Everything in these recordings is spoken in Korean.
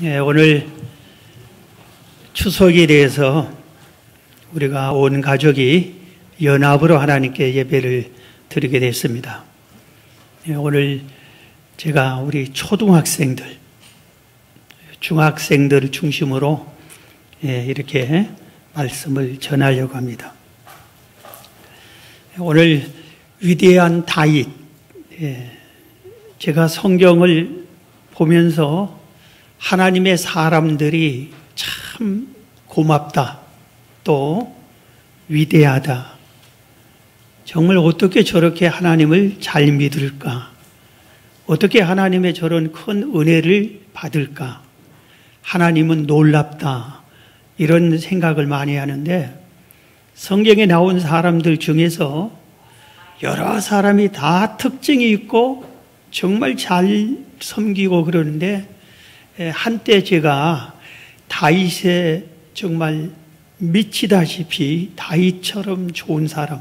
오늘 추석에 대해서 우리가 온 가족이 연합으로 하나님께 예배를 드리게 됐습니다. 오늘 제가 우리 초등학생들, 중학생들을 중심으로 이렇게 말씀을 전하려고 합니다. 오늘 위대한 다윗, 제가 성경을 보면서 하나님의 사람들이 참 고맙다, 또 위대하다, 정말 어떻게 저렇게 하나님을 잘 믿을까, 어떻게 하나님의 저런 큰 은혜를 받을까, 하나님은 놀랍다, 이런 생각을 많이 하는데, 성경에 나온 사람들 중에서 여러 사람이 다 특징이 있고 정말 잘 섬기고 그러는데, 한때 제가 다윗에 정말 미치다시피 다윗처럼 좋은 사람,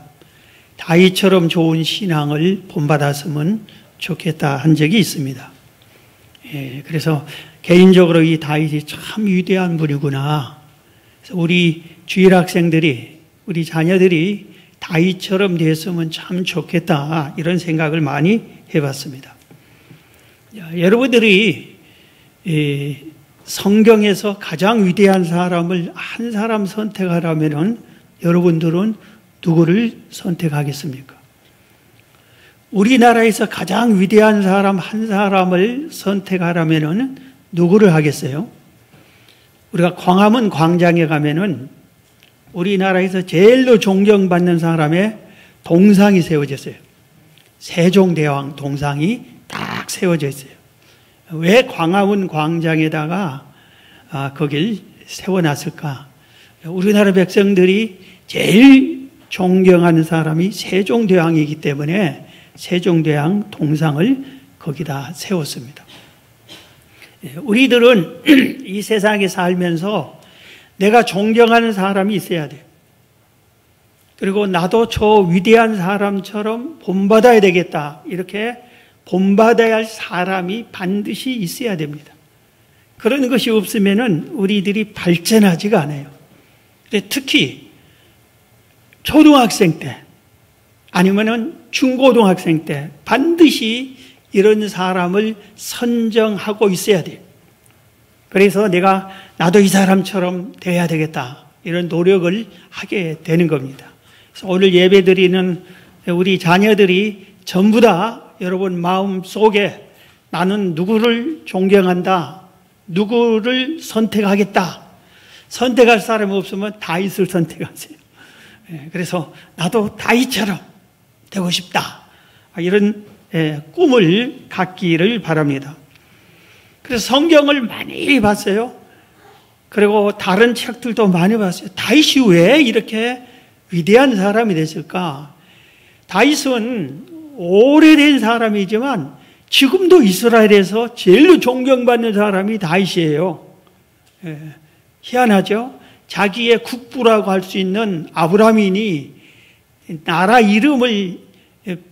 다윗처럼 좋은 신앙을 본받았으면 좋겠다 한 적이 있습니다. 그래서 개인적으로 이 다윗이 참 위대한 분이구나. 그래서 우리 주일 학생들이, 우리 자녀들이 다윗처럼 됐으면 참 좋겠다, 이런 생각을 많이 해봤습니다. 여러분들이 성경에서 가장 위대한 사람을 한 사람 선택하라면 여러분들은 누구를 선택하겠습니까? 우리나라에서 가장 위대한 사람 한 사람을 선택하라면 누구를 하겠어요? 우리가 광화문 광장에 가면은 우리나라에서 제일로 존경받는 사람의 동상이 세워졌어요. 세종대왕 동상이 딱 세워져 있어요. 왜 광화문 광장에다가 거길 세워놨을까? 우리나라 백성들이 제일 존경하는 사람이 세종대왕이기 때문에 세종대왕 동상을 거기다 세웠습니다. 우리들은 이 세상에 살면서 내가 존경하는 사람이 있어야 돼요. 그리고 나도 저 위대한 사람처럼 본받아야 되겠다, 이렇게 본받아야 할 사람이 반드시 있어야 됩니다. 그런 것이 없으면은 우리들이 발전하지가 않아요. 특히 초등학생 때 아니면은 중고등학생 때 반드시 이런 사람을 선정하고 있어야 돼요. 그래서 나도 이 사람처럼 돼야 되겠다, 이런 노력을 하게 되는 겁니다. 그래서 오늘 예배 드리는 우리 자녀들이 전부 다 여러분 마음 속에 나는 누구를 존경한다, 누구를 선택하겠다, 선택할 사람이 없으면 다윗을 선택하세요. 그래서 나도 다윗처럼 되고 싶다, 이런 꿈을 갖기를 바랍니다. 그래서 성경을 많이 봤어요. 그리고 다른 책들도 많이 봤어요. 다윗이 왜 이렇게 위대한 사람이 됐을까? 다윗은 오래된 사람이지만 지금도 이스라엘에서 제일로 존경받는 사람이 다윗이에요. 희한하죠? 자기의 국부라고 할 수 있는 아브라함이 나라 이름을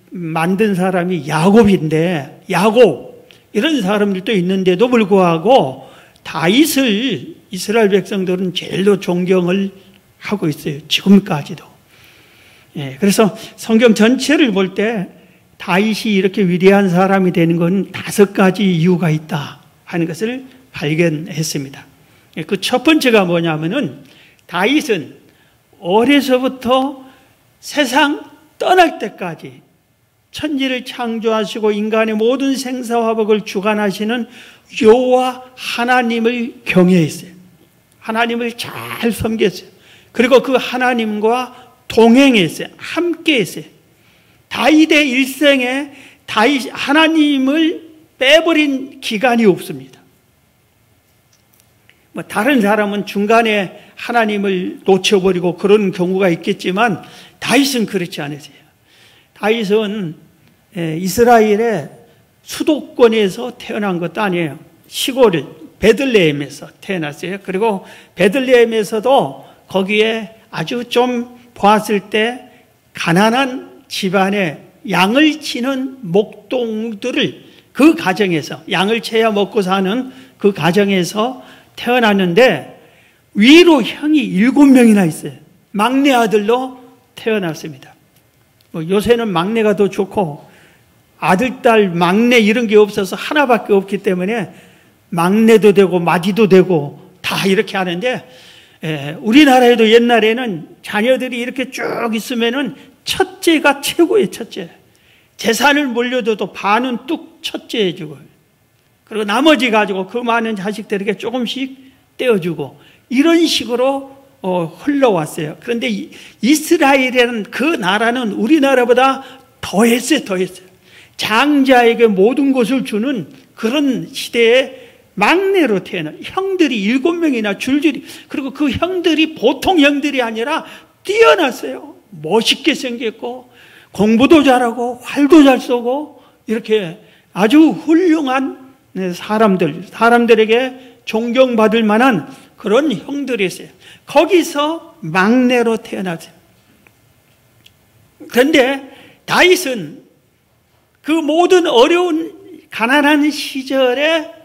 만든 사람이 야곱인데, 야곱, 이런 사람들도 있는데도 불구하고 다윗을 이스라엘 백성들은 제일로 존경을 하고 있어요. 지금까지도. 그래서 성경 전체를 볼 때 다윗이 이렇게 위대한 사람이 되는 건 5가지 이유가 있다 하는 것을 발견했습니다. 그 첫 번째가 뭐냐면은 다윗은 어려서부터 세상 떠날 때까지 천지를 창조하시고 인간의 모든 생사화복을 주관하시는 여호와 하나님을 경외했어요. 하나님을 잘 섬겼어요. 그리고 그 하나님과 동행했어요. 함께했어요. 다윗의 일생에 하나님을 빼버린 기간이 없습니다. 다른 사람은 중간에 하나님을 놓쳐버리고 그런 경우가 있겠지만 다윗은 그렇지 않으세요. 다윗은 이스라엘의 수도권에서 태어난 것도 아니에요. 시골 베들레헴에서 태어났어요. 그리고 베들레헴에서도 거기에 아주 좀 보았을 때 가난한 집안에 양을 치는 목동들을, 그 가정에서 양을 쳐야 먹고 사는 그 가정에서 태어났는데 위로 형이 7명이나 있어요. 막내 아들로 태어났습니다. 요새는 막내가 더 좋고 아들, 딸, 막내 이런 게 없어서 하나밖에 없기 때문에 막내도 되고 맏이도 되고 다 이렇게 하는데, 우리나라에도 옛날에는 자녀들이 이렇게 쭉 있으면은 첫째가 최고의 첫째. 재산을 물려줘도 반은 뚝 첫째 해주고, 그리고 나머지 가지고 그 많은 자식들에게 조금씩 떼어주고, 이런 식으로 흘러왔어요. 그런데 이스라엘이라는 그 나라는 우리나라보다 더했어요. 장자에게 모든 것을 주는 그런 시대에 막내로 태어나, 형들이 7명이나 줄줄이, 그리고 그 형들이 보통 형들이 아니라 뛰어났어요. 멋있게 생겼고 공부도 잘하고 활도 잘 쏘고 이렇게 아주 훌륭한 사람들에게 존경받을 만한 그런 형들이었어요. 거기서 막내로 태어났어요. 그런데 다윗은 그 모든 어려운 가난한 시절에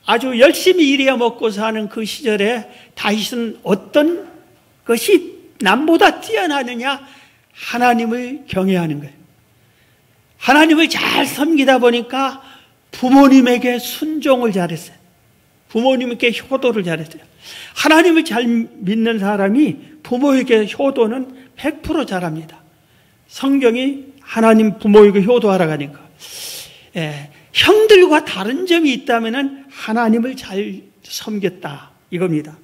아주 열심히 일해야 먹고 사는 그 시절에 다윗은 어떤 것이 남보다 뛰어나느냐? 하나님을 경외하는 거예요. 하나님을 잘 섬기다 보니까 부모님에게 순종을 잘했어요. 부모님께 효도를 잘했어요. 하나님을 잘 믿는 사람이 부모에게 효도는 100% 잘합니다. 성경이 하나님 부모에게 효도하라 하니까. 형들과 다른 점이 있다면 하나님을 잘 섬겼다 이겁니다.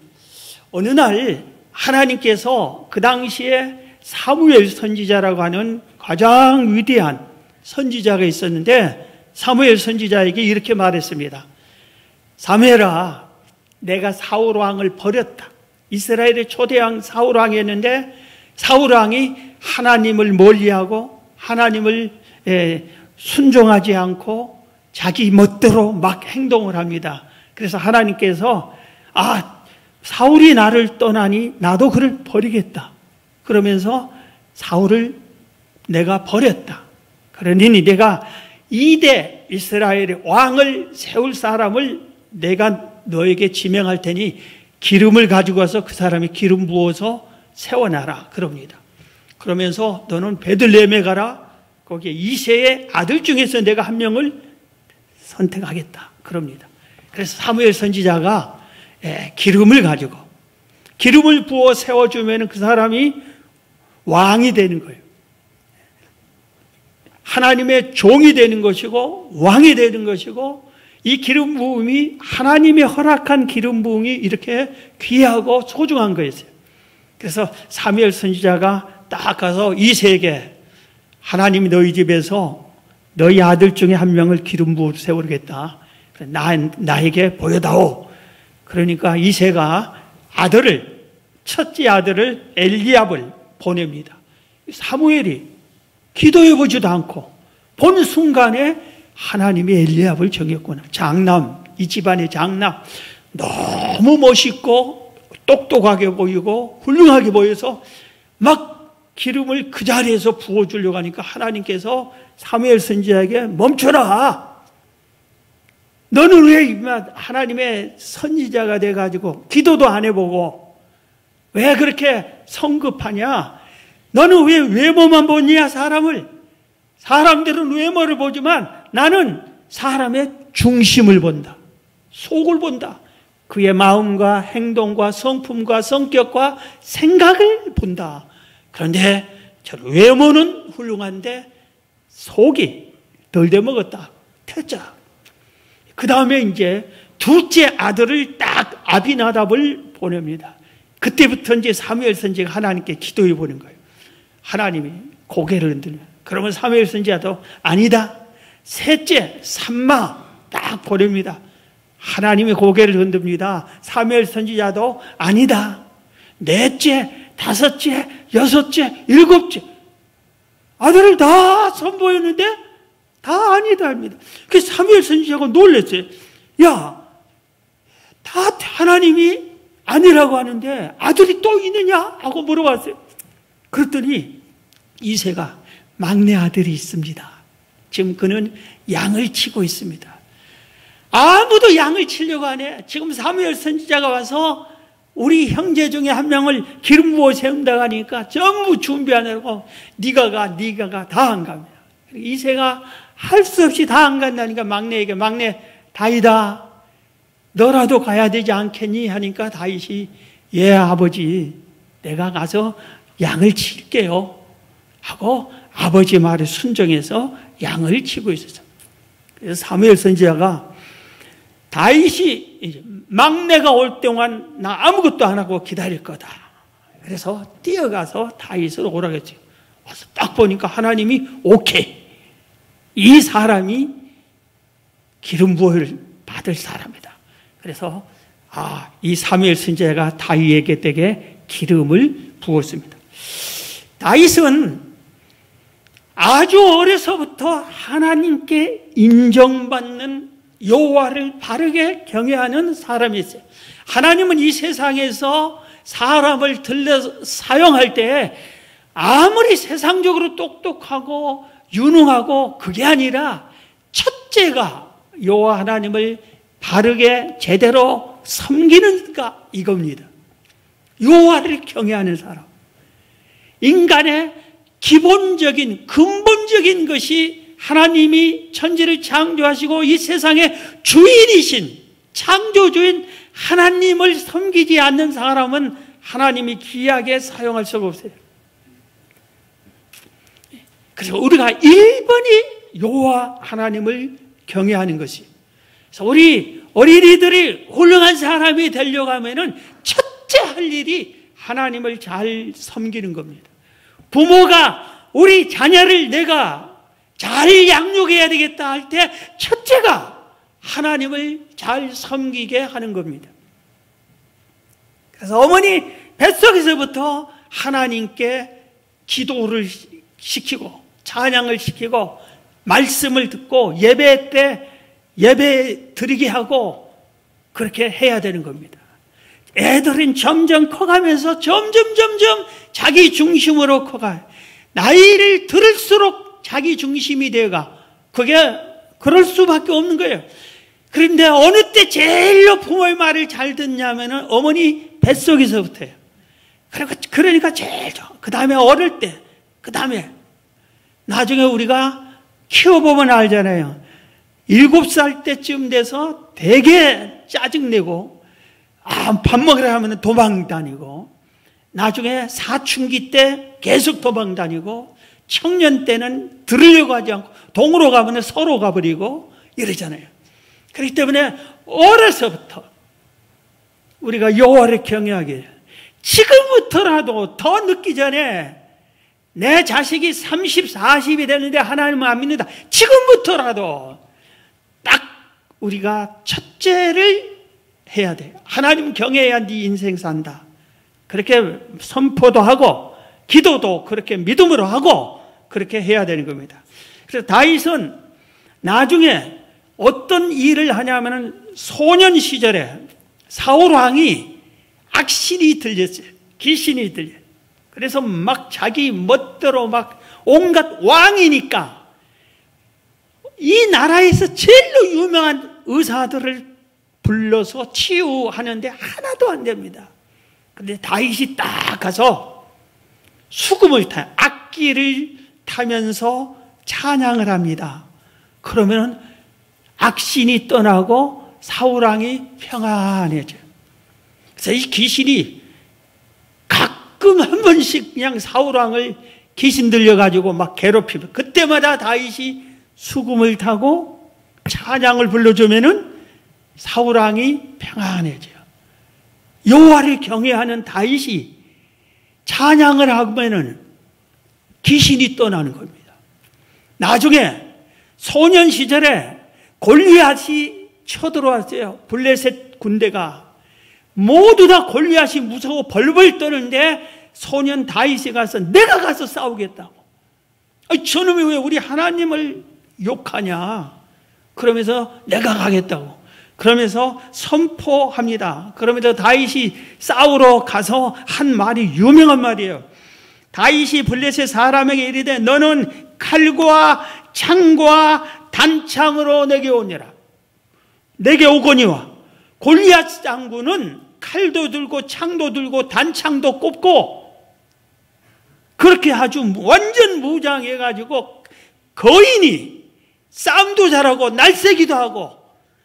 어느 날 하나님께서 그 당시에 사무엘 선지자라고 하는 가장 위대한 선지자가 있었는데, 사무엘 선지자에게 이렇게 말했습니다. 사무엘아, 내가 사울 왕을 버렸다. 이스라엘의 초대왕 사울 왕이었는데 사울 왕이 하나님을 멀리하고 하나님을 순종하지 않고 자기 멋대로 막 행동을 합니다. 그래서 하나님께서 사울이 나를 떠나니 나도 그를 버리겠다. 그러면서 사울을 내가 버렸다. 그러니 내가 2대 이스라엘의 왕을 세울 사람을 내가 너에게 지명할 테니 기름을 가지고 와서 그 사람이 기름 부어서 세워놔라. 그럽니다. 그러면서 너는 베들레헴에 가라. 거기에 이새의 아들 중에서 내가 한 명을 선택하겠다. 그럽니다. 그래서 사무엘 선지자가 기름을 가지고 기름을 부어 세워주면 그 사람이 왕이 되는 거예요. 하나님의 종이 되는 것이고 왕이 되는 것이고, 이 기름 부음이 하나님이 허락한 기름 부음이 이렇게 귀하고 소중한 거였어요. 그래서 사무엘 선지자가 딱 가서 이새에게 하나님이 너희 집에서 너희 아들 중에 한 명을 기름 부어 세우겠다. 나에게 보여다오. 그러니까 이새가 첫째 아들을 엘리압을 보냅니다. 사무엘이 기도해보지도 않고 본 순간에 하나님이 엘리압을 정했구나. 장남, 이 집안의 장남, 너무 멋있고 똑똑하게 보이고 훌륭하게 보여서 막 기름을 그 자리에서 부어주려고 하니까 하나님께서 사무엘 선지자에게 멈춰라. 너는 왜 하나님의 선지자가 돼가지고 기도도 안 해보고 왜 그렇게 성급하냐? 너는 왜 외모만 보냐? 사람들은 외모를 보지만 나는 사람의 중심을 본다. 속을 본다. 그의 마음과 행동과 성품과 성격과 생각을 본다. 그런데 저 외모는 훌륭한데 속이 덜 돼먹었다. 퇴짜. 그 다음에 이제 둘째 아들을 딱 아비나답을 보냅니다. 그때부터 이제 사무엘 선지자가 하나님께 기도해 보는 거예요. 하나님이 고개를 흔들면, 그러면 사무엘 선지자도 아니다. 셋째 삼마 딱 보냅니다. 하나님이 고개를 흔듭니다. 사무엘 선지자도 아니다. 넷째, 다섯째, 여섯째, 일곱째 아들을 다 선보였는데 다 아니다 합니다. 그래서 사무엘 선지자가 놀랐어요. 야, 다 하나님이 아니라고 하는데 아들이 또 있느냐? 하고 물어봤어요. 그랬더니 이새가 막내 아들이 있습니다. 지금 그는 양을 치고 있습니다. 아무도 양을 치려고 안 해. 지금 사무엘 선지자가 와서 우리 형제 중에 한 명을 기름 부어 세운다고 하니까 전부 준비하느라고 네가 가 다 안 갑니다. 이새가 할 수 없이 다 안 간다니까 막내에게 막내 다이다 너라도 가야 되지 않겠니? 하니까 다윗이 예 아버지 내가 가서 양을 칠게요 하고 아버지 말에 순종해서 양을 치고 있었어요. 그래서 사무엘 선지자가 다윗이 막내가 올 동안 나 아무것도 안 하고 기다릴 거다. 그래서 뛰어가서 다윗을 오라고 했죠. 와서 딱 보니까 하나님이 오케이. 이 사람이 기름 부음을 받을 사람이다. 그래서 이 사무엘 선지자가 다윗에게 되게 기름을 부었습니다. 다윗은 아주 어려서부터 하나님께 인정받는 여호와를 바르게 경외하는 사람이었어요. 하나님은 이 세상에서 사람을 들려 사용할 때 아무리 세상적으로 똑똑하고 유능하고 그게 아니라 첫째가 여호와 하나님을 바르게 제대로 섬기는가 이겁니다. 여호와를 경외하는 사람. 인간의 기본적인 근본적인 것이 하나님이 천지를 창조하시고 이 세상의 주인이신 창조주인 하나님을 섬기지 않는 사람은 하나님이 귀하게 사용할 수가 없어요. 그래서 우리가 1번이 여호와 하나님을 경외하는 것이. 그래서 우리 어린이들이 훌륭한 사람이 되려고 하면은 첫째 할 일이 하나님을 잘 섬기는 겁니다. 부모가 우리 자녀를 내가 잘 양육해야 되겠다 할 때 첫째가 하나님을 잘 섬기게 하는 겁니다. 그래서 어머니 뱃속에서부터 하나님께 기도를 시키고 찬양을 시키고 말씀을 듣고 예배 때 예배 드리게 하고 그렇게 해야 되는 겁니다. 애들은 점점 커가면서 점점 자기 중심으로 커가요. 나이를 들을수록 자기 중심이 되어가. 그게 그럴 수밖에 없는 거예요. 그런데 어느 때 제일로 부모의 말을 잘 듣냐면은 어머니 뱃속에서부터예요. 그러니까 제일 좋아. 그 다음에 어릴 때, 그 다음에 나중에 우리가 키워보면 알잖아요. 7살 때쯤 돼서 되게 짜증내고 밥 먹으라 하면 도망 다니고 나중에 사춘기 때 계속 도망 다니고 청년 때는 들으려고 하지 않고 동으로 가면 서로 가버리고 이러잖아요. 그렇기 때문에 어려서부터 우리가 여호와를 경외하게 지금부터라도 더 늦기 전에 내 자식이 30, 40이 되는데 하나님을 안 믿는다. 지금부터라도 딱 우리가 첫째를 해야 돼. 하나님 경외해야 네 인생 산다. 그렇게 선포도 하고 기도도 그렇게 믿음으로 하고 그렇게 해야 되는 겁니다. 그래서 다윗은 나중에 어떤 일을 하냐면은 소년 시절에 사울 왕이 악신이 들렸어요. 귀신이 들려요. 그래서 막 자기 멋대로 막 온갖 왕이니까 이 나라에서 제일로 유명한 의사들을 불러서 치유하는데 하나도 안 됩니다. 근데 다윗이 딱 가서 수금을 타요. 악기를 타면서 찬양을 합니다. 그러면 악신이 떠나고 사울왕이 평안해져요. 그래서 이 귀신이 가끔 한 번씩 그냥 사울왕을 귀신 들려가지고 막 괴롭히면 그때마다 다윗이 수금을 타고 찬양을 불러주면은 사울왕이 평안해져요. 여호와를 경외하는 다윗이 찬양을 하면은 귀신이 떠나는 겁니다. 나중에 소년 시절에 골리앗이 쳐들어왔어요. 블레셋 군대가 모두 다 골리앗이 무서워 벌벌 떠는데 소년 다윗이 가서 내가 가서 싸우겠다고. 저놈이 왜 우리 하나님을 욕하냐. 그러면서 내가 가겠다고. 그러면서 선포합니다. 그러면서 다윗이 싸우러 가서 한 말이 유명한 말이에요. 다윗이 블레셋 사람에게 이르되 너는 칼과 창과 단창으로 내게 오니라. 내게 오거니와. 골리앗 장군은 칼도 들고 창도 들고 단창도 꼽고 그렇게 아주 완전 무장해가지고 거인이 싸움도 잘하고 날쌔기도 하고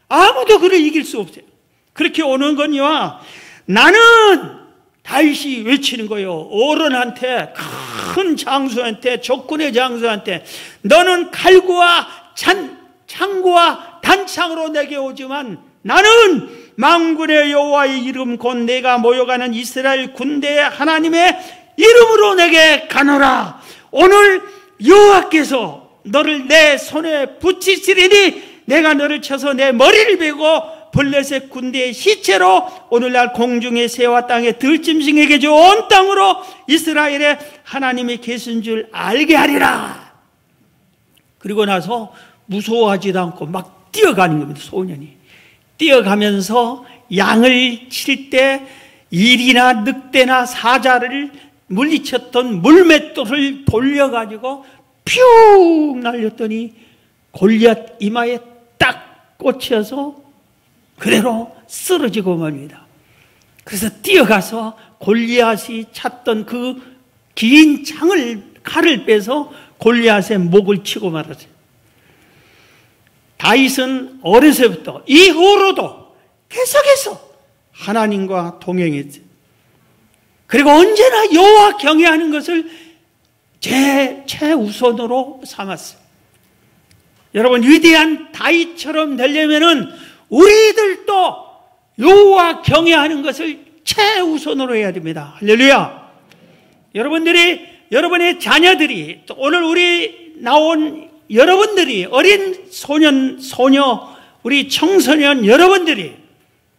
아무도 그를 이길 수 없어요. 그렇게 오는 거니와 나는 다윗이 외치는 거예요. 어른한테, 큰 장수한테, 적군의 장수한테, 너는 칼과 창과 단창으로 내게 오지만 나는 만군의 여호와의 이름 곧 내가 모여가는 이스라엘 군대의 하나님의 이름으로 내게 가노라. 오늘 여호와께서 너를 내 손에 붙이시리니 내가 너를 쳐서 내 머리를 베고 블레셋 군대의 시체로 오늘날 공중의 새와 땅의 들짐승에게 좋은 땅으로 이스라엘의 하나님이 계신 줄 알게 하리라. 그리고 나서 무서워하지도 않고 막 뛰어가는 겁니다. 소년이 뛰어가면서 양을 칠 때 일이나 늑대나 사자를 물리쳤던 물맷돌을 돌려가지고 퓨 날렸더니 골리앗 이마에 딱 꽂혀서 그대로 쓰러지고 말입니다. 그래서 뛰어가서 골리앗이 찾던 그 긴 칼을 빼서 골리앗의 목을 치고 말았어요. 다윗은 어려서부터 이후로도 계속해서 하나님과 동행했어요. 그리고 언제나 여호와 경외하는 것을 최우선으로 삼았어요. 여러분, 위대한 다윗처럼 되려면은 우리들도 여호와 경외하는 것을 최우선으로 해야 됩니다. 할렐루야. 여러분의 자녀들이, 또 오늘 우리 나온 여러분들이, 어린 소녀, 우리 청소년 여러분들이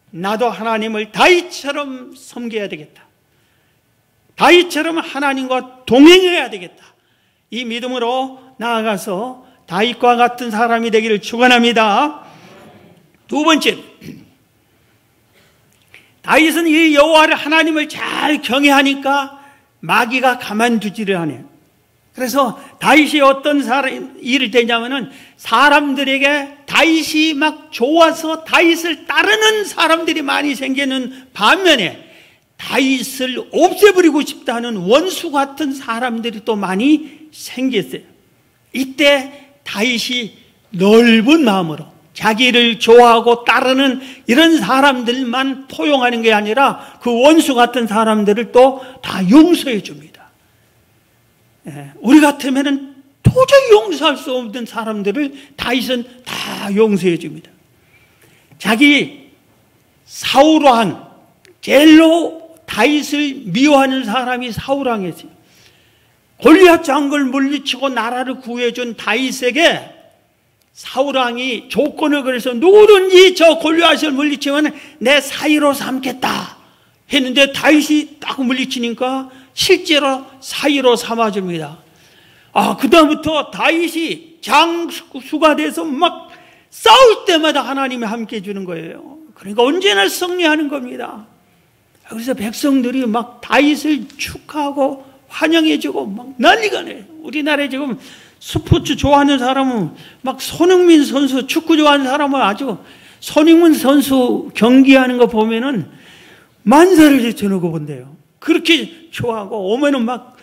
나도 하나님을 다윗처럼 섬겨야 되겠다. 다윗처럼 하나님과 동행해야 되겠다. 이 믿음으로 나아가서 다윗과 같은 사람이 되기를 축원합니다. 두 번째, 다윗은 이 여호와를 하나님을 잘 경외하니까 마귀가 가만두지를 않아요. 그래서 다윗이 어떤 일을 되냐면은 사람들에게 다윗이 막 좋아서 다윗을 따르는 사람들이 많이 생기는 반면에 다윗을 없애버리고 싶다는 원수 같은 사람들이 또 많이 생겼어요. 이때 다윗이 넓은 마음으로 자기를 좋아하고 따르는 이런 사람들만 포용하는 게 아니라 그 원수 같은 사람들을 또 다 용서해 줍니다. 우리 같으면 도저히 용서할 수 없는 사람들을 다윗은 다 용서해 줍니다. 자기 사울왕, 제일로 다윗을 미워하는 사람이 사울왕이었어요. 골리앗 장군을 물리치고 나라를 구해준 다윗에게 사울왕이 조건을 걸어서 누구든지 저 골리앗을 물리치면 내 사위로 삼겠다 했는데 다윗이 딱 물리치니까 실제로 사위로 삼아줍니다. 그다음부터 다윗이 장수가 돼서 막 싸울 때마다 하나님이 함께 해주는 거예요. 그러니까 언제나 승리하는 겁니다. 그래서 백성들이 막 다윗을 축하하고 환영해주고 막 난리가 나요. 우리나라에 지금 스포츠 좋아하는 사람은 막 손흥민 선수, 축구 좋아하는 사람은 아주 손흥민 선수 경기하는 거 보면은 만사를 제쳐놓고 본대요. 그렇게 좋아하고 오면은 막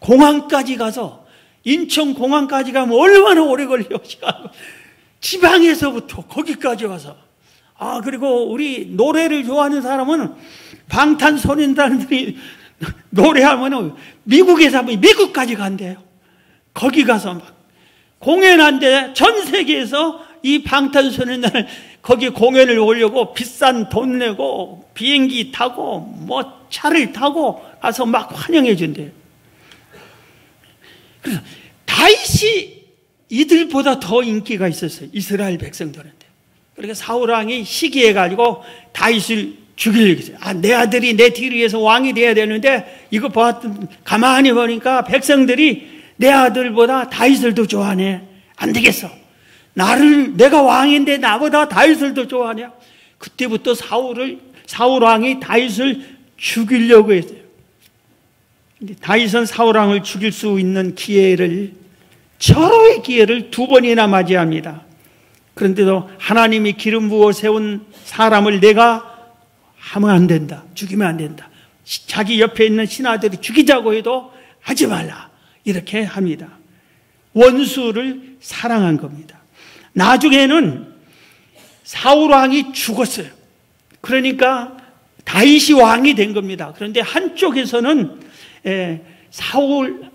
공항까지 가서, 인천 공항까지 가면 얼마나 오래 걸려 시간. 지방에서부터 거기까지 와서. 그리고 우리 노래를 좋아하는 사람은 방탄소년단들이 노래하면 미국에서 하면 미국까지 간대요. 거기 가서 막 공연한데 전 세계에서 이 방탄소년단을 거기 공연을 오려고 비싼 돈 내고 비행기 타고 뭐 차를 타고 가서 막 환영해 준대요. 그래서 다윗이 이들보다 더 인기가 있었어요. 이스라엘 백성들한테. 그러니까 사울왕이 시기해가지고 다윗을 죽이려고 했어요. 내 아들이 내 뒤에서 왕이 돼야 되는데 이거 가만히 보니까 백성들이 내 아들보다 다윗을 더 좋아하네. 안 되겠어. 내가 왕인데 나보다 다윗을 더 좋아하냐. 그때부터 사울왕이 다윗을 죽이려고 했어요. 근데 다윗은 사울왕을 죽일 수 있는 절호의 기회를 두 번이나 맞이합니다. 그런데도 하나님이 기름 부어 세운 사람을 내가 하면 안 된다, 죽이면 안 된다, 자기 옆에 있는 신하들이 죽이자고 해도 하지 말라, 이렇게 합니다. 원수를 사랑한 겁니다. 나중에는 사울 왕이 죽었어요. 그러니까 다윗이 왕이 된 겁니다. 그런데 한쪽에서는 사울의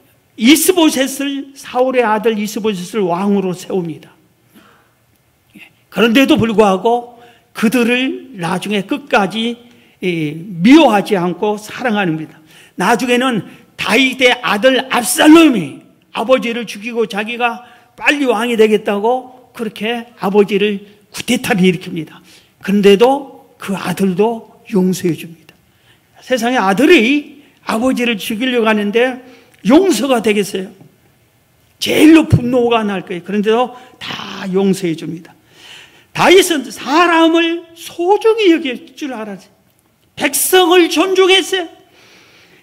아들 이스보셋을 왕으로 세웁니다. 그런데도 불구하고 그들을 나중에 끝까지 미워하지 않고 사랑합니다. 나중에는 다윗의 아들 압살롬이 아버지를 죽이고 자기가 빨리 왕이 되겠다고 그렇게 아버지를 쿠데타를 일으킵니다. 그런데도 그 아들도 용서해 줍니다. 세상에 아들이 아버지를 죽이려고 하는데 용서가 되겠어요? 제일로 분노가 날 거예요. 그런데도 다 용서해 줍니다. 다윗은 사람을 소중히 여길 줄 알았어요. 백성을 존중했어요.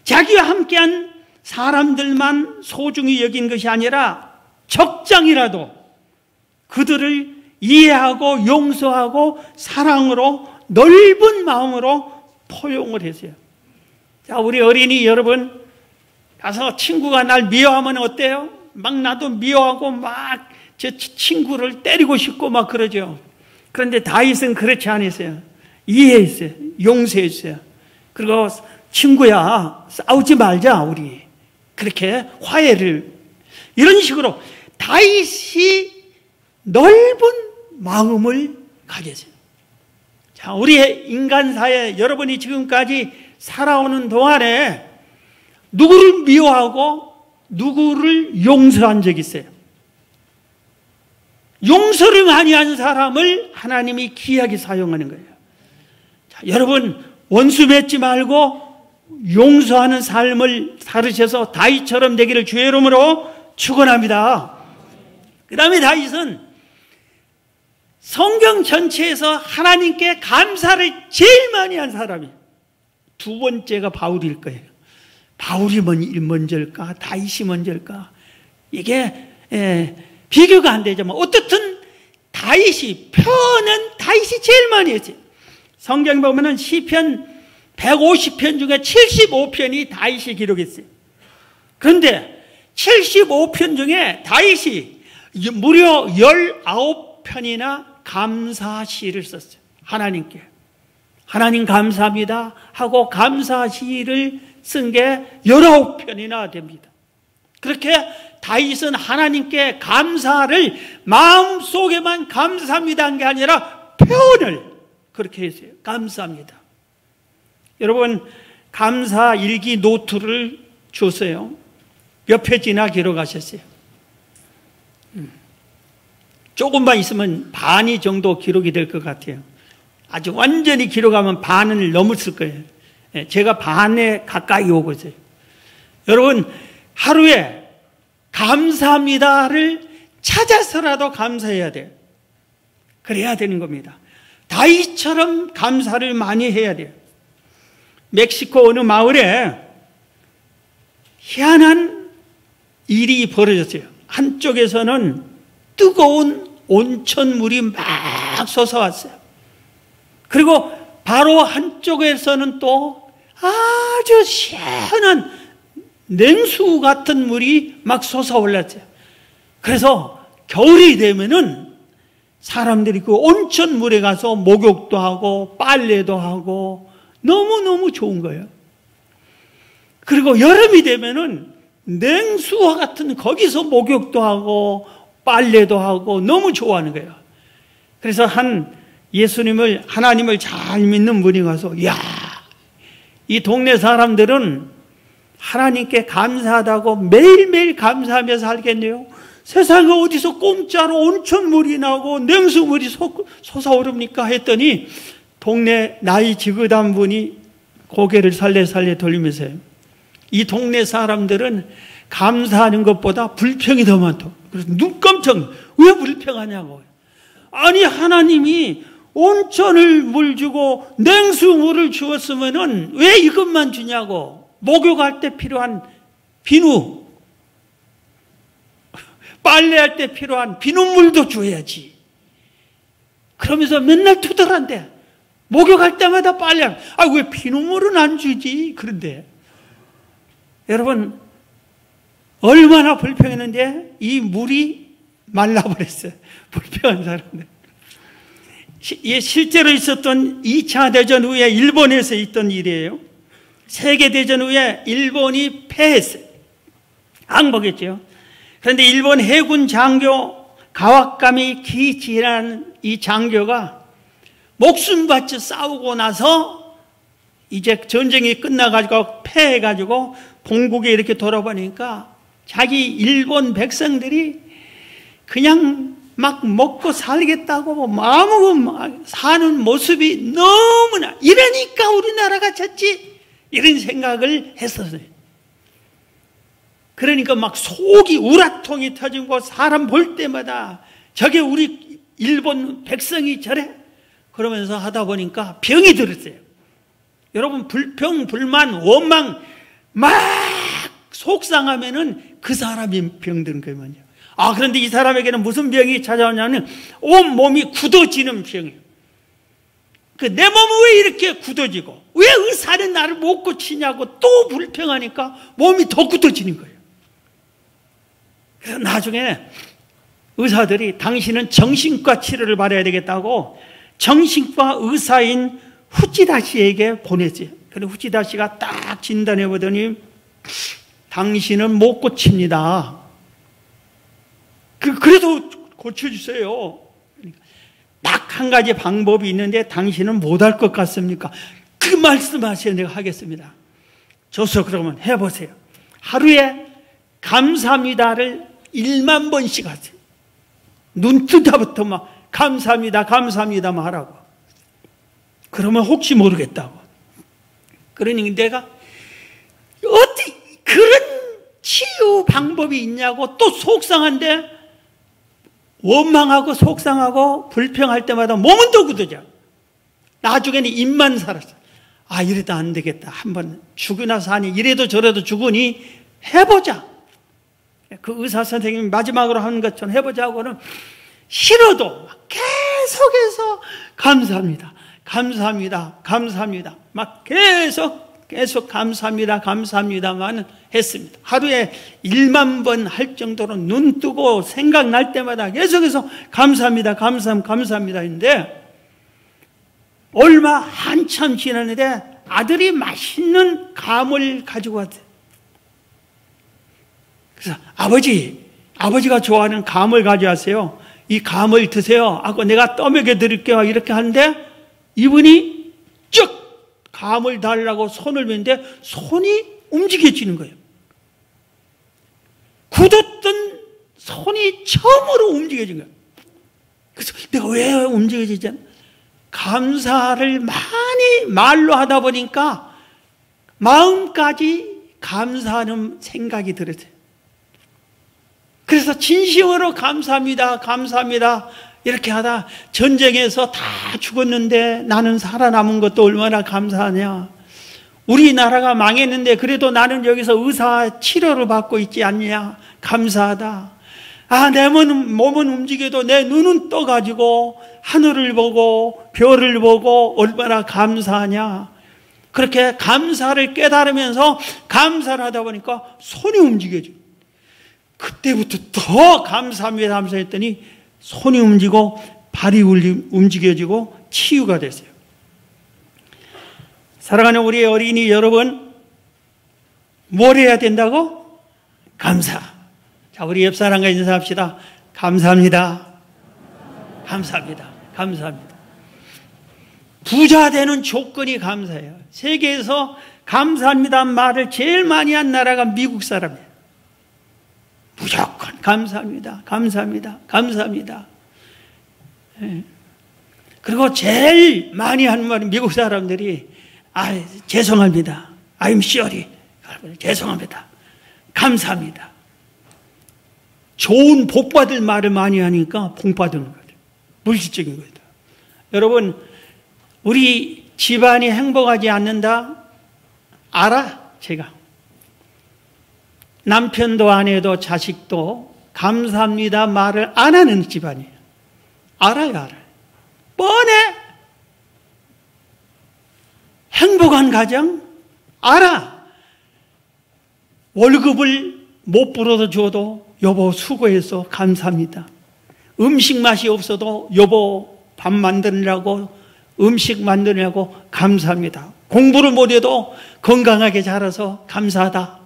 자기와 함께한 사람들만 소중히 여긴 것이 아니라 적장이라도 그들을 이해하고 용서하고 사랑으로 넓은 마음으로 포용을 했어요. 자, 우리 어린이 여러분 가서 친구가 날 미워하면 어때요? 막 나도 미워하고 막 저 친구를 때리고 싶고 막 그러죠. 그런데 다윗은 그렇지 않았어요. 이해했어요. 용서했어요. 그리고 친구야, 싸우지 말자 우리. 그렇게 화해를, 이런 식으로 다윗이 넓은 마음을 가졌어요. 자, 우리의 인간사회, 여러분이 지금까지 살아오는 동안에 누구를 미워하고 누구를 용서한 적 있어요? 용서를 많이 한 사람을 하나님이 귀하게 사용하는 거예요. 자, 여러분 원수 맺지 말고 용서하는 삶을 살으셔서 다윗처럼 되기를 주의 이름으로 축원합니다. 그 다음에 다윗은 성경 전체에서 하나님께 감사를 제일 많이 한 사람이에요. 두 번째가 바울일 거예요. 바울이 먼저일까? 다윗이 먼저일까? 이게 비교가 안 되지만 어떻든 표현은 다윗이 제일 많이 했어요. 성경 보면은 시편 150편 중에 75편이 다윗이 기록했어요. 그런데 75편 중에 다윗이 무려 19편이나 감사시를 썼어요. 하나님께. 하나님 감사합니다 하고 감사시를 쓴 게 19편이나 됩니다. 그렇게 다윗은 하나님께 감사를 마음속에만 감사합니다 한 게 아니라 표현을 그렇게 했어요. 감사합니다. 여러분 감사 일기 노트를 줬어요. 몇 페이지나 기록하셨어요? 조금만 있으면 반이 정도 기록이 될 것 같아요. 아주 완전히 기록하면 반을 넘었을 거예요. 제가 반에 가까이 오고 있어요. 여러분 하루에 감사합니다를 찾아서라도 감사해야 돼요. 그래야 되는 겁니다. 다윗처럼 감사를 많이 해야 돼요. 멕시코 어느 마을에 희한한 일이 벌어졌어요. 한쪽에서는 뜨거운 온천물이 막 솟아왔어요. 그리고 바로 한쪽에서는 또 아주 시원한 냉수 같은 물이 막 솟아올랐어요. 그래서 겨울이 되면은 사람들이 그 온천물에 가서 목욕도 하고 빨래도 하고 너무너무 좋은 거예요. 그리고 여름이 되면은 냉수와 같은 거기서 목욕도 하고 빨래도 하고 너무 좋아하는 거예요. 그래서 하나님을 잘 믿는 분이 가서, 이 동네 사람들은 하나님께 감사하다고 매일매일 감사하며 살겠네요. 세상에 어디서 공짜로 온천물이 나오고 냉수물이 솟아오릅니까? 했더니 동네 나이 지긋한 분이 고개를 살레살레 돌리면서요, 이 동네 사람들은 감사하는 것보다 불평이 더 많다고. 그래서 눈 깜짝, 왜 불평하냐고. 아니 하나님이 온천을 물 주고 냉수물을 주었으면은 왜 이것만 주냐고. 목욕할 때 필요한 비누, 빨래할 때 필요한 비눗물도 줘야지. 그러면서 맨날 투덜한대. 목욕할 때마다 빨리 하고. 왜 피눈물은 안 주지? 그런데 여러분, 얼마나 불평했는데 이 물이 말라버렸어요. 불평한 사람들. 실제로 있었던 2차 대전 후에 일본에서 있던 일이에요. 세계대전 후에 일본이 패했어요. 항복했죠. 그런데 일본 해군 장교 가와카미 기치라는 이 장교가 목숨 바쳐 싸우고 나서 이제 전쟁이 끝나가지고 패해가지고 본국에 이렇게 돌아보니까 자기 일본 백성들이 그냥 막 먹고 살겠다고 마음으로 사는 모습이 너무나, 이러니까 우리나라가 졌지, 이런 생각을 했었어요. 그러니까 막 속이 우라통이 터지고 사람 볼 때마다 저게 우리 일본 백성이 저래? 그러면서 하다 보니까 병이 들었어요. 여러분, 불평, 불만, 원망 막 속상하면은 그 사람이 병든 거예요. 그런데 이 사람에게는 무슨 병이 찾아오냐면 온 몸이 굳어지는 병이에요. 내 몸은 왜 이렇게 굳어지고, 왜 의사는 나를 못 고치냐고 또 불평하니까 몸이 더 굳어지는 거예요. 그래서 나중에 의사들이 당신은 정신과 치료를 받아야 되겠다고 정신과 의사인 후치다 씨에게 보냈어요. 그런데 후치다 씨가 딱 진단해 보더니 당신은 못 고칩니다. 그래도 고쳐주세요. 딱 한 가지 방법이 있는데 당신은 못할 것 같습니까? 그 말씀하세요. 내가 하겠습니다. 좋소. 그러면 해보세요. 하루에 감사합니다를 1만 번씩 하세요. 눈 뜨자부터 막 감사합니다, 감사합니다만 하라고. 그러면 혹시 모르겠다고. 그러니 내가 어디 그런 치유 방법이 있냐고 또 속상한데, 원망하고 속상하고 불평할 때마다 몸은 더 굳어져. 나중에는 입만 살았어. 이래도 안 되겠다. 한번 죽으나 사니, 이래도 저래도 죽으니 해보자. 그 의사 선생님이 마지막으로 하는 것처럼 해보자고는 싫어도 계속해서 감사합니다, 감사합니다, 감사합니다, 막 계속 감사합니다, 감사합니다만 했습니다. 하루에 1만 번 할 정도로 눈 뜨고 생각날 때마다 계속해서 감사합니다, 감사합니다 했는데, 얼마 한참 지났는데 아들이 맛있는 감을 가지고 왔대요. 그래서 아버지가 좋아하는 감을 가져왔어요. 이 감을 드세요 하고 내가 떠먹여 드릴게요 이렇게 하는데, 이분이 쭉 감을 달라고 손을 댔는데 손이 움직여지는 거예요. 굳었던 손이 처음으로 움직여진 거예요. 그래서 내가 왜 움직여지지 않나? 감사를 많이 말로 하다 보니까 마음까지 감사하는 생각이 들었어요. 그래서 진심으로 감사합니다, 감사합니다 이렇게 하다 전쟁에서 다 죽었는데 나는 살아남은 것도 얼마나 감사하냐. 우리나라가 망했는데 그래도 나는 여기서 의사 치료를 받고 있지 않냐. 감사하다. 내 몸은 움직여도 내 눈은 떠가지고 하늘을 보고 별을 보고 얼마나 감사하냐. 그렇게 감사를 깨달으면서 감사를 하다 보니까 손이 움직여져. 그때부터 더 감사합니다 하면서 했더니 손이 움직이고 발이 움직여지고 치유가 됐어요. 사랑하는 우리 어린이 여러분, 뭘 해야 된다고? 감사. 자, 우리 옆 사람과 인사합시다. 감사합니다. 감사합니다. 감사합니다. 부자 되는 조건이 감사해요. 세계에서 감사합니다 말을 제일 많이 한 나라가 미국 사람이에요. 무조건 감사합니다, 감사합니다, 감사합니다. 그리고 제일 많이 하는 말은 미국 사람들이 죄송합니다, I'm sorry, 죄송합니다, 감사합니다. 좋은 복받을 말을 많이 하니까 복받는 거예요. 물질적인 거예요. 여러분, 우리 집안이 행복하지 않는다 알아? 제가 남편도 아내도 자식도 감사합니다 말을 안 하는 집안이에요. 알아요. 뻔해. 행복한 가정 알아. 월급을 못 벌어서 줘도 여보 수고해서 감사합니다. 음식 맛이 없어도 여보 밥 만드느라고 음식 만드느라고 감사합니다. 공부를 못해도 건강하게 자라서 감사하다.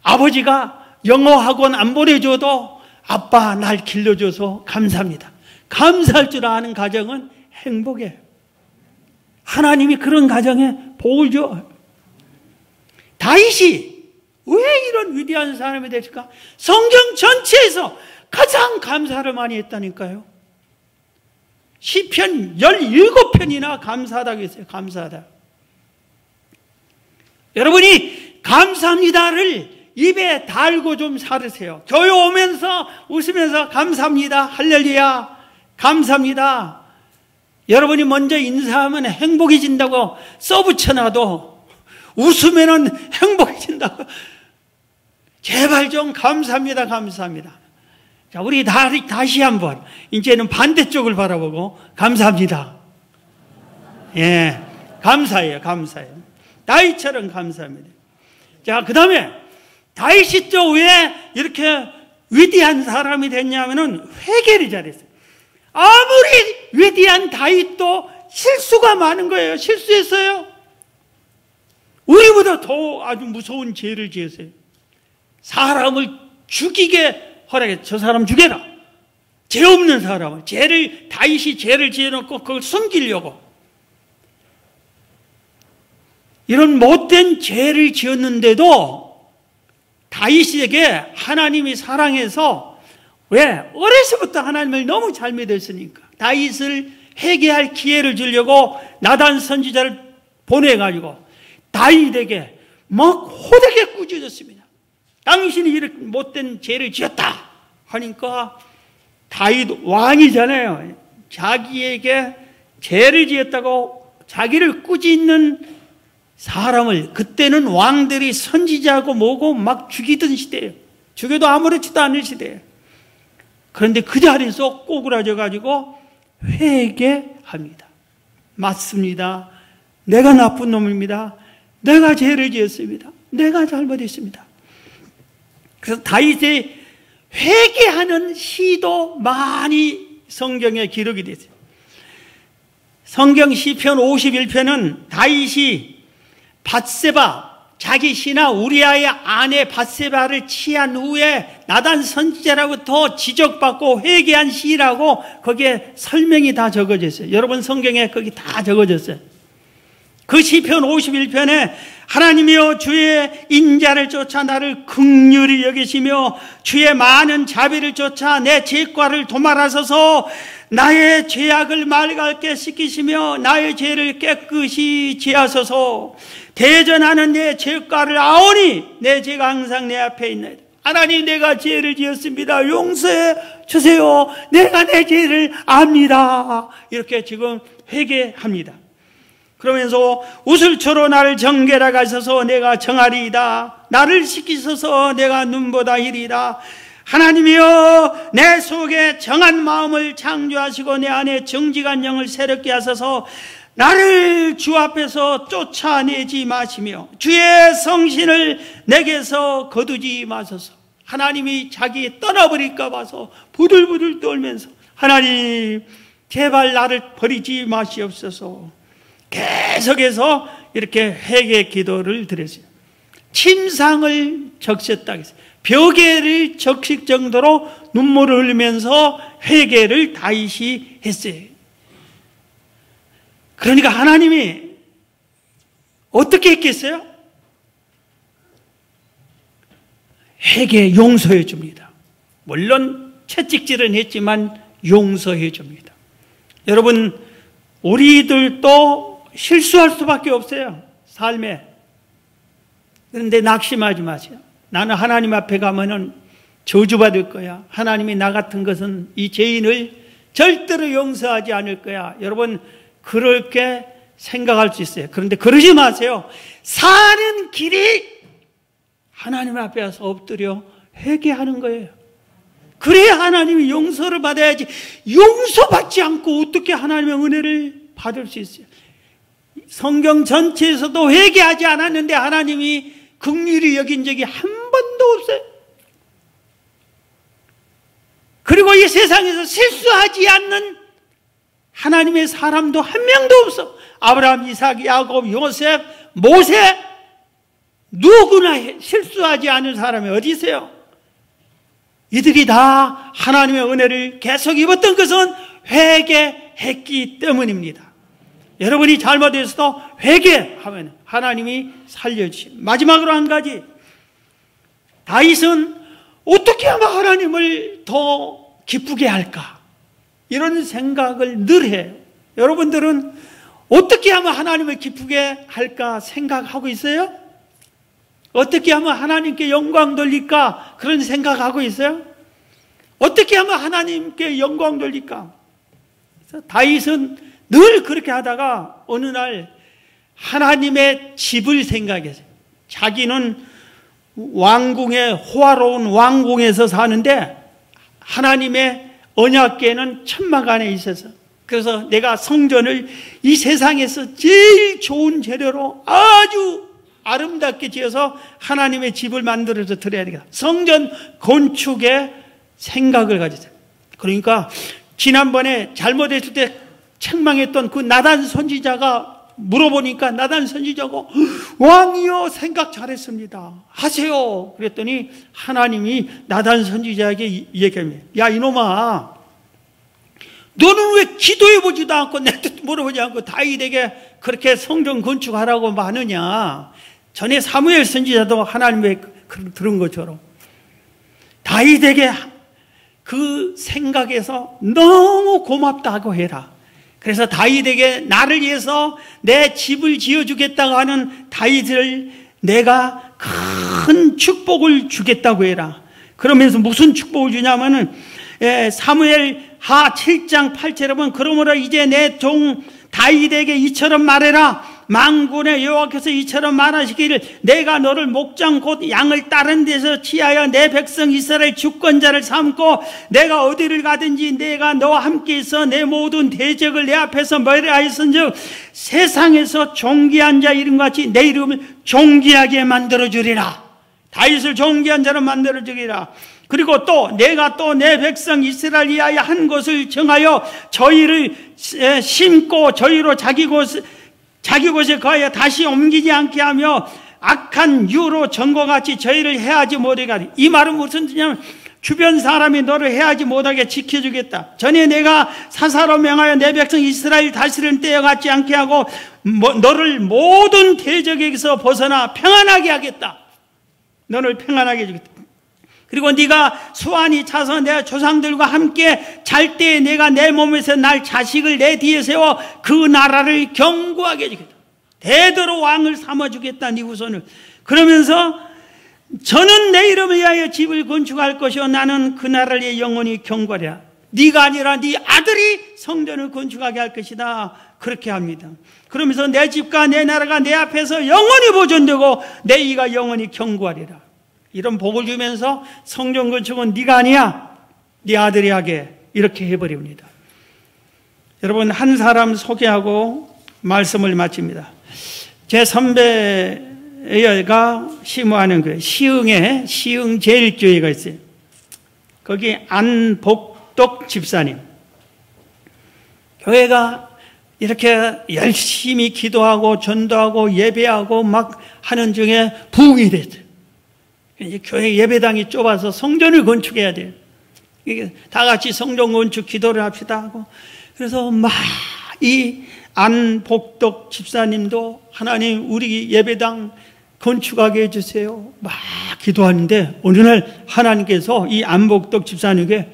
아버지가 영어 학원 안 보내줘도 아빠 날 길러줘서 감사합니다. 감사할 줄 아는 가정은 행복해. 하나님이 그런 가정에 복을 줘. 다윗이 왜 이런 위대한 사람이 됐을까? 성경 전체에서 가장 감사를 많이 했다니까요. 시편 17편이나 감사하다고 했어요. 감사하다. 여러분이 감사합니다를 입에 달고 좀 살으세요. 교회 오면서 웃으면서 감사합니다. 할렐루야. 감사합니다. 여러분이 먼저 인사하면 행복해진다고 써붙여놔도 웃으면 행복해진다고. 제발 좀 감사합니다. 감사합니다. 자, 우리 다시 한번 이제는 반대쪽을 바라보고 감사합니다. 예, 감사해요. 감사해요. 다윗처럼 감사합니다. 자, 그 다음에 다윗이 또 왜 이렇게 위대한 사람이 됐냐면은 회개를 잘했어요. 아무리 위대한 다윗도 실수가 많은 거예요. 실수했어요. 우리보다 더 아주 무서운 죄를 지었어요. 사람을 죽이게 허락해. 저 사람 죽여라. 죄 없는 사람을. 다윗이 죄를 지어놓고 그걸 숨기려고. 이런 못된 죄를 지었는데도 다윗에게 하나님이 사랑해서, 왜? 어려서부터 하나님을 너무 잘 믿었으니까 다윗을 회개할 기회를 주려고 나단 선지자를 보내가지고 다윗에게 막 호되게 꾸짖었습니다. 당신이 이렇게 못된 죄를 지었다 하니까 다윗 왕이잖아요. 자기에게 죄를 지었다고 자기를 꾸짖는 사람을, 그때는 왕들이 선지자고 뭐고 막 죽이던 시대예요. 죽여도 아무렇지도 않을 시대예요. 그런데 그 자리에서 꼬꾸라져 가지고 회개합니다. 맞습니다. 내가 나쁜 놈입니다. 내가 죄를 지었습니다. 내가 잘못했습니다. 그래서 다윗의 회개하는 시도 많이 성경에 기록이 됐어요. 성경 시편 51편은 다윗이 밧세바, 자기 신하 우리아의 아내 밧세바를 취한 후에 나단 선지자로부터 지적받고 회개한 시라고 거기에 설명이 다 적어져 있어요. 여러분 성경에 거기 다 적어졌어요. 그 시편 51편에 하나님이여 주의 인자를 쫓아 나를 긍휼히 여기시며 주의 많은 자비를 쫓아 내 죄과를 도말하소서. 나의 죄악을 맑게 씻기시며 나의 죄를 깨끗이 지하소서. 대전하는 내 죄과를 아오니 내 죄가 항상 내 앞에 있나이다. 하나님, 내가 죄를 지었습니다. 용서해 주세요. 내가 내 죄를 압니다. 이렇게 지금 회개합니다. 그러면서 우슬초로 나를 정결하게 하소서. 내가 정하리이다. 나를 씻기소서. 내가 눈보다 희리이다. 하나님이여 내 속에 정한 마음을 창조하시고 내 안에 정직한 영을 새롭게 하소서. 나를 주 앞에서 쫓아내지 마시며 주의 성신을 내게서 거두지 마소서. 하나님이 자기 떠나버릴까 봐서 부들부들 떨면서 하나님 제발 나를 버리지 마시옵소서. 계속해서 이렇게 회개 기도를 드렸어요. 침상을 적셨다 했어요. 벽에를 적실 정도로 눈물을 흘리면서 회개를 다윗이 했어요. 그러니까 하나님이 어떻게 했겠어요? 회개 용서해 줍니다. 물론 채찍질은 했지만 용서해 줍니다. 여러분, 우리들도 실수할 수밖에 없어요. 삶에. 그런데 낙심하지 마세요. 나는 하나님 앞에 가면은 저주받을 거야. 하나님이 나 같은 것은 이 죄인을 절대로 용서하지 않을 거야. 여러분, 그렇게 생각할 수 있어요. 그런데 그러지 마세요. 사는 길이 하나님 앞에 와서 엎드려 회개하는 거예요. 그래야 하나님이 용서를 받아야지. 용서받지 않고 어떻게 하나님의 은혜를 받을 수 있어요? 성경 전체에서도 회개하지 않았는데 하나님이 긍휼히 여긴 적이 한 번도 없어요. 그리고 이 세상에서 실수하지 않는 하나님의 사람도 한 명도 없어. 아브라함, 이삭, 야곱, 요셉, 모세, 누구나 실수하지 않은 사람이 어디 있어요? 이들이 다 하나님의 은혜를 계속 입었던 것은 회개했기 때문입니다. 여러분이 잘못해서도 회개하면 하나님이 살려주십니다. 마지막으로 한 가지, 다윗은 어떻게 하면 하나님을 더 기쁘게 할까? 이런 생각을 늘 해요. 여러분들은 어떻게 하면 하나님을 기쁘게 할까 생각하고 있어요? 어떻게 하면 하나님께 영광 돌릴까? 그런 생각하고 있어요? 어떻게 하면 하나님께 영광 돌릴까? 다윗은 늘 그렇게 하다가 어느 날 하나님의 집을 생각했어요. 자기는 왕궁의 호화로운 왕궁에서 사는데 하나님의 언약궤는 천막 안에 있어서, 그래서 내가 성전을 이 세상에서 제일 좋은 재료로 아주 아름답게 지어서 하나님의 집을 만들어서 드려야 되겠다. 성전 건축에 생각을 가졌어요. 그러니까 지난번에 잘못했을 때 책망했던 그 나단 선지자가 물어보니까 나단 선지자가 왕이여 생각 잘했습니다. 하세요. 그랬더니 하나님이 나단 선지자에게 얘기합니다. 야 이놈아, 너는 왜 기도해보지도 않고 내 뜻 물어보지 않고 다윗에게 그렇게 성전 건축하라고 하느냐. 전에 사무엘 선지자도 하나님의 들은 것처럼 다윗에게 그 생각에서 너무 고맙다고 해라. 그래서 다윗에게 나를 위해서 내 집을 지어주겠다고 하는 다윗을 내가 큰 축복을 주겠다고 해라. 그러면서 무슨 축복을 주냐면은 사무엘 하 7장 8절에 보면 그러므로 이제 내 종 다윗에게 이처럼 말해라. 만군의 여호와께서 이처럼 말하시기를 내가 너를 목장 곧 양을 다른 데서 취하여 내 백성 이스라엘 주권자를 삼고 내가 어디를 가든지 내가 너와 함께 있어 내 모든 대적을 내 앞에서 멸하였은즉 세상에서 존귀한 자 이름같이 내 이름을 존귀하게 만들어주리라. 다윗을 존귀한 자로 만들어주리라. 그리고 또 내가 또 내 백성 이스라엘 위하여 한 곳을 정하여 저희를 심고 저희로 자기 곳에 거하여 다시 옮기지 않게 하며 악한 유로 전과 같이 저희를 해하지 못하게 하리. 이 말은 무슨 뜻이냐면 주변 사람이 너를 해하지 못하게 지켜주겠다. 전에 내가 사사로 명하여 내 백성 이스라엘 다스리는 때와 같지 않게 하고 너를 모든 대적에게서 벗어나 평안하게 하겠다. 너를 평안하게 해주겠다. 그리고 네가 수완이 차서 내 조상들과 함께 잘 때에 내가 내 몸에서 날 자식을 내 뒤에 세워 그 나라를 견고하게 해주겠다. 대대로 왕을 삼아주겠다. 네 후손을. 그러면서 저는 내 이름을 위하여 집을 건축할 것이요 나는 그 나라를 위해 영원히 견고하리라. 네가 아니라 네 아들이 성전을 건축하게 할 것이다. 그렇게 합니다. 그러면서 내 집과 내 나라가 내 앞에서 영원히 보존되고 내 이가 영원히 견고하리라. 이런 복을 주면서 성전 건축은 네가 아니야, 네 아들이 하게, 이렇게 해버립니다. 여러분, 한 사람 소개하고 말씀을 마칩니다. 제 선배가 시무하는 그 시흥에 시흥제일교회가 있어요. 거기 안복덕 집사님. 교회가 이렇게 열심히 기도하고 전도하고 예배하고 막 하는 중에 부흥이 됐어요. 이제 교회 예배당이 좁아서 성전을 건축해야 돼요. 다 같이 성전 건축 기도를 합시다 하고, 그래서 막 이 안복덕 집사님도 하나님 우리 예배당 건축하게 해주세요. 막 기도하는데 어느 날 하나님께서 이 안복덕 집사님에게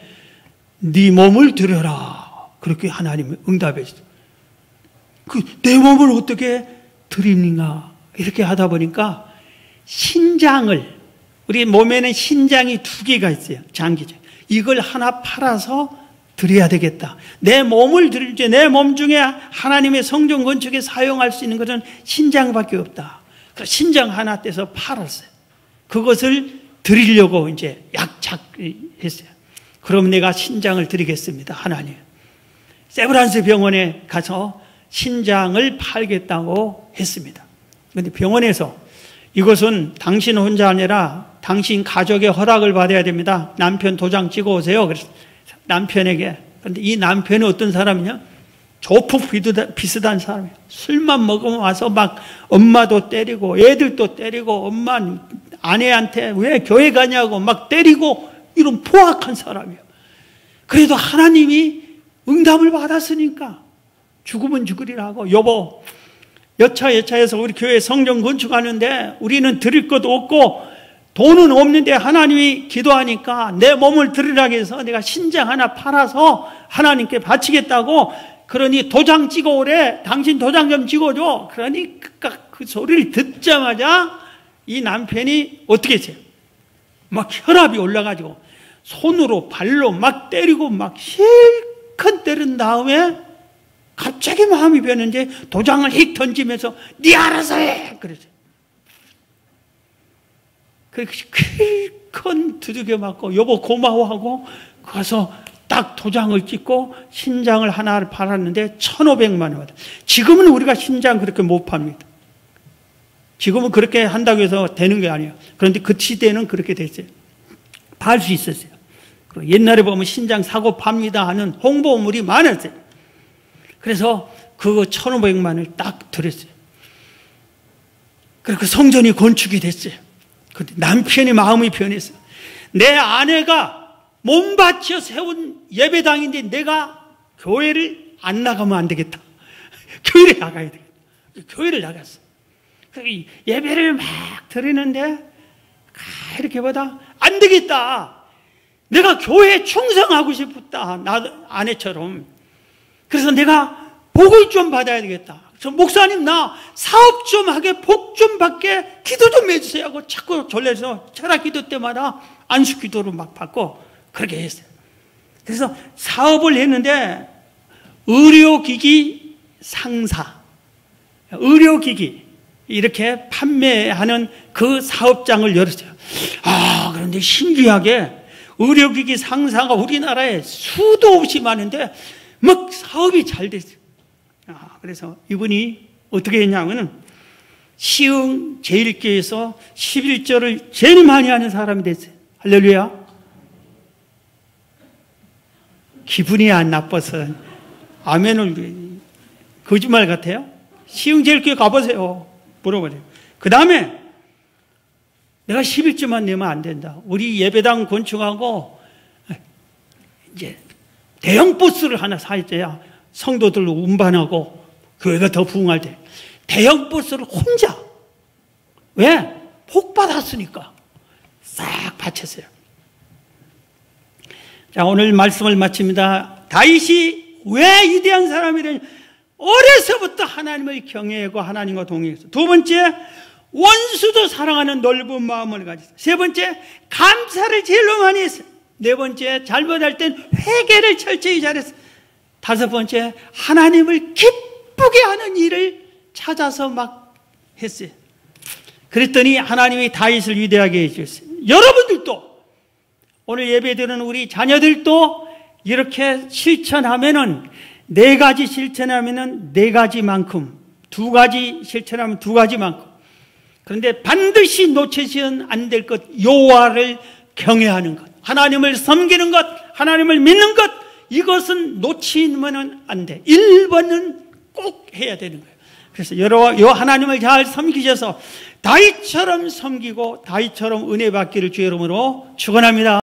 네 몸을 드려라. 그렇게 하나님이 응답했어요. 내 몸을 어떻게 드리는가 이렇게 하다 보니까 신장을, 우리 몸에는 신장이 2개가 있어요. 장기죠. 이걸 하나 팔아서 드려야 되겠다. 내 몸을 드릴 때 내 몸 중에 하나님의 성전 건축에 사용할 수 있는 것은 신장밖에 없다. 그래서 신장 하나 떼서 팔았어요. 그것을 드리려고 이제 약착했어요. 그럼 내가 신장을 드리겠습니다. 하나님. 세브란스 병원에 가서 신장을 팔겠다고 했습니다. 그런데 병원에서 이것은 당신 혼자 아니라 당신 가족의 허락을 받아야 됩니다. 남편 도장 찍어 오세요. 그래서 남편에게. 그런데 이 남편은 어떤 사람이냐? 조폭 비슷한 사람이에요. 술만 먹으면 와서 막 엄마도 때리고 애들도 때리고 엄마 아내한테 왜 교회 가냐고 막 때리고 이런 포악한 사람이에요. 그래도 하나님이 응답을 받았으니까 죽으면 죽으리라고. 여보, 여차여차해서 우리 교회 성전 건축하는데 우리는 드릴 것도 없고 돈은 없는데 하나님이 기도하니까 내 몸을 드리라고 해서 내가 신장 하나 팔아서 하나님께 바치겠다고. 그러니 도장 찍어오래. 당신 도장 좀 찍어줘. 그러니 그 소리를 듣자마자 이 남편이 어떻게 했어요? 막 혈압이 올라가지고 손으로 발로 막 때리고 막 실컷 때린 다음에 갑자기 마음이 변했는데 도장을 휙 던지면서 네 알아서 해. 그랬어요. 그렇게 실컷 두들겨 맞고 여보 고마워하고 가서 딱 도장을 찍고 신장을 하나를 팔았는데 1,500만 원. 지금은 우리가 신장 그렇게 못 팝니다. 지금은 그렇게 한다고 해서 되는 게 아니에요. 그런데 그 시대는 그렇게 됐어요. 팔 수 있었어요. 옛날에 보면 신장 사고 팝니다 하는 홍보물이 많았어요. 그래서 그거 1,500만 원을 딱 드렸어요. 그리고 성전이 건축이 됐어요. 그런데 남편의 마음이 변했어요. 내 아내가 몸바쳐 세운 예배당인데 내가 교회를 안 나가면 안 되겠다. 교회를 나가야 되겠다. 교회를 나갔어. 예배를 막 드리는데 이렇게 보다 안 되겠다. 내가 교회에 충성하고 싶었다. 나 아내처럼. 그래서 내가 복을 좀 받아야 되겠다. 그래서 목사님 나 사업 좀 하게 복 좀 받게 기도 좀 해주세요 하고 자꾸 졸려서 철학 기도 때마다 안수 기도를 막 받고 그렇게 했어요. 그래서 사업을 했는데 의료기기 상사, 의료기기 이렇게 판매하는 그 사업장을 열었어요. 그런데 신기하게 의료기기 상사가 우리나라에 수도 없이 많은데 막 사업이 잘 됐어요. 그래서 이분이 어떻게 했냐면은 시흥 제일교회에서 11조를 제일 많이 하는 사람이 됐어요. 할렐루야. 기분이 안 나빠서 아멘을 거짓말 같아요. 시흥 제일교회 가보세요. 물어보세요. 그 다음에 내가 11조만 내면 안 된다. 우리 예배당 건축하고 이제 대형 버스를 하나 사야 성도들로 운반하고 교회가 더 부흥할 때 대형 버스를 혼자 왜? 복 받았으니까 싹 바쳤어요. 자, 오늘 말씀을 마칩니다. 다윗이 왜 위대한 사람이냐? 어려서부터 하나님을 경외하고 하나님과 동행했어. 두 번째, 원수도 사랑하는 넓은 마음을 가졌어. 세 번째, 감사를 제일로 많이 했어. 네 번째, 잘못할 땐 회개를 철저히 잘했어. 다섯 번째, 하나님을 기쁘게 하는 일을 찾아서 막 했어요. 그랬더니 하나님이 다윗을 위대하게 해주셨어요. 여러분들도 오늘 예배드리는 우리 자녀들도 이렇게 실천하면은 네 가지 실천하면은 네 가지만큼, 두 가지 실천하면 두 가지만큼. 그런데 반드시 놓치시면 안 될 것, 여호와를 경외하는 것, 하나님을 섬기는 것, 하나님을 믿는 것, 이것은 놓치면은 안 돼. 1번은 꼭 해야 되는 거예요. 그래서 요 하나님을 잘 섬기셔서 다윗처럼 섬기고 다윗처럼 은혜 받기를 주의 이름으로 축원합니다.